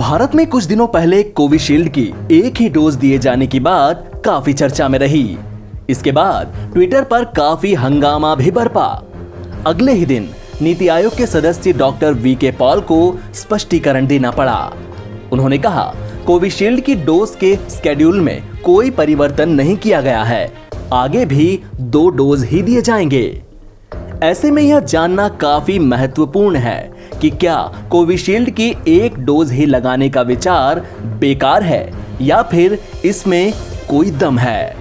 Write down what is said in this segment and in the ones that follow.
भारत में कुछ दिनों पहले कोविशील्ड की एक ही डोज दिए जाने की बात काफी चर्चा में रही। इसके बाद ट्विटर पर काफी हंगामा भी बरपा। अगले ही दिन नीति आयोग के सदस्य डॉक्टर वी.के. पॉल को स्पष्टीकरण देना पड़ा। उन्होंने कहा, कोविशील्ड की डोज के स्केड्यूल में कोई परिवर्तन नहीं किया गया है, आगे भी 2 डोज ही दिए जाएंगे। ऐसे में यह जानना काफी महत्वपूर्ण है कि क्या कोविशील्ड की एक डोज ही लगाने का विचार बेकार है या फिर इसमें कोई दम है।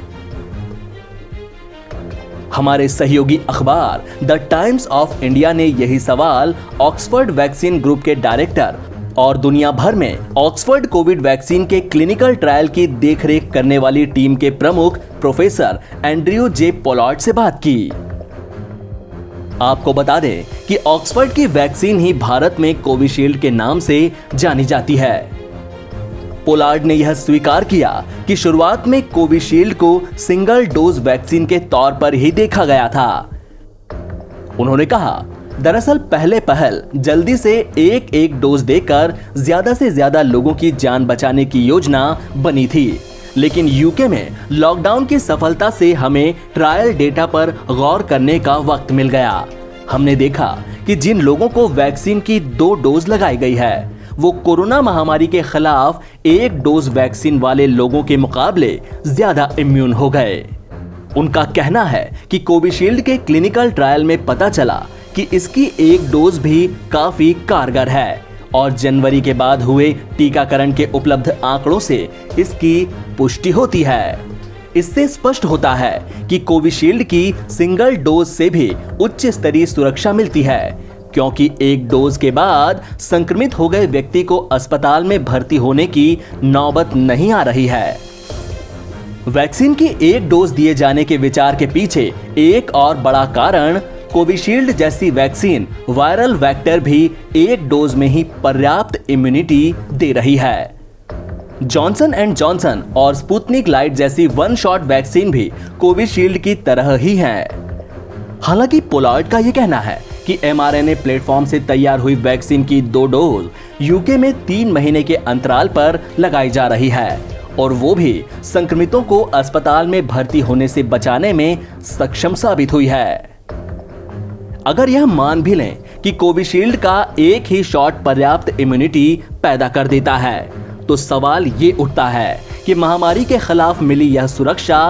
हमारे सहयोगी अखबार द टाइम्स ऑफ इंडिया ने यही सवाल ऑक्सफोर्ड वैक्सीन ग्रुप के डायरेक्टर और दुनिया भर में ऑक्सफोर्ड कोविड वैक्सीन के क्लिनिकल ट्रायल की देखरेख करने वाली टीम के प्रमुख प्रोफेसर एंड्रयू जे. पोलार्ड से बात की। आपको बता दें कि ऑक्सफोर्ड की वैक्सीन ही भारत में कोविशील्ड के नाम से जानी जाती है। पोलार्ड ने यह स्वीकार किया कि शुरुआत में कोविशील्ड को सिंगल डोज वैक्सीन के तौर पर ही देखा गया था। उन्होंने कहा, दरअसल पहले पहल जल्दी से एक डोज देकर ज्यादा से ज्यादा लोगों की जान बचाने की योजना बनी थी, लेकिन यूके में लॉकडाउन की सफलता से हमें ट्रायल डेटा पर गौर करने का वक्त मिल गया। हमने देखा कि जिन लोगों को वैक्सीन की 2 डोज लगाई गई है, वो कोरोना महामारी के खिलाफ 1 डोज वैक्सीन वाले लोगों के मुकाबले ज्यादा इम्यून हो गए। उनका कहना है कि कोविशील्ड के क्लिनिकल ट्रायल में पता चला कि इसकी 1 डोज भी काफी कारगर है और जनवरी के बाद हुए टीकाकरण के उपलब्ध आंकड़ों से इसकी पुष्टि होती है। इससे स्पष्ट होता है कि कोविशील्ड की सिंगल डोज से भी उच्च स्तरीय सुरक्षा मिलती है, क्योंकि 1 डोज के बाद संक्रमित हो गए व्यक्ति को अस्पताल में भर्ती होने की नौबत नहीं आ रही है। वैक्सीन की 1 डोज दिए जाने के विचार के पीछे एक और बड़ा कारण कोविशील्ड जैसी वैक्सीन वायरल वेक्टर भी 1 डोज में ही पर्याप्त इम्यूनिटी दे रही है। जॉनसन एंड जॉनसन और स्पुतनिक लाइट जैसी 1 शॉट वैक्सीन भी कोविशील्ड की तरह ही है। हालांकि पोलार्ड का यह कहना है कि mRNA प्लेटफॉर्म से तैयार हुई वैक्सीन की 2 डोज यूके में 3 महीने के अंतराल पर लगाई जा रही है और वो भी संक्रमितों को अस्पताल में भर्ती होने से बचाने में सक्षम साबित हुई है। अगर यह मान भी लें कि कोविशील्ड का एक ही शॉट पर्याप्त इम्यूनिटी पैदा कर देता है, तो सवाल ये उठता है कि महामारी के खिलाफ मिली यह सुरक्षा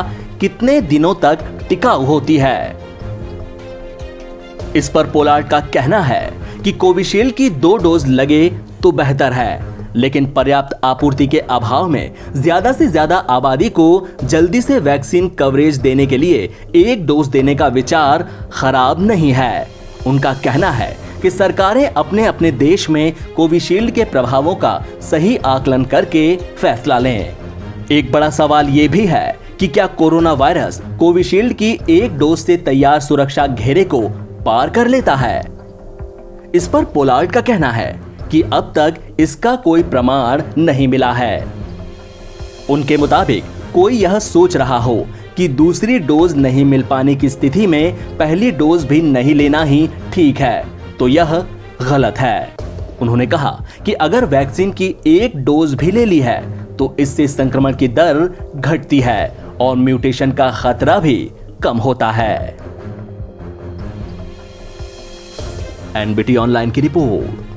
कितने दिनों तक टिकाऊ होती है। इस पर पोलार्ड का कहना है कि कोविशील्ड की 2 डोज लगे तो बेहतर है, लेकिन पर्याप्त आपूर्ति के अभाव में ज्यादा से ज्यादा आबादी को जल्दी से वैक्सीन कवरेज देने के लिए 1 डोज देने का विचार खराब नहीं है। उनका कहना है कि सरकारें अपने अपने देश में कोविशील्ड के प्रभावों का सही आकलन करके फैसला लें। एक बड़ा सवाल यह भी है कि क्या कोरोना वायरस कोविशील्ड की 1 डोज से तैयार सुरक्षा घेरे को पार कर लेता है। इस पर पोलार्ड का कहना है कि अब तक इसका कोई प्रमाण नहीं मिला है। उनके मुताबिक कोई यह सोच रहा हो कि दूसरी डोज नहीं मिल पाने की स्थिति में पहली डोज भी नहीं लेना ही ठीक है, तो यह गलत है। उन्होंने कहा कि अगर वैक्सीन की 1 डोज भी ले ली है तो इससे संक्रमण की दर घटती है और म्यूटेशन का खतरा भी कम होता है। एनबीटी ऑनलाइन की रिपोर्ट।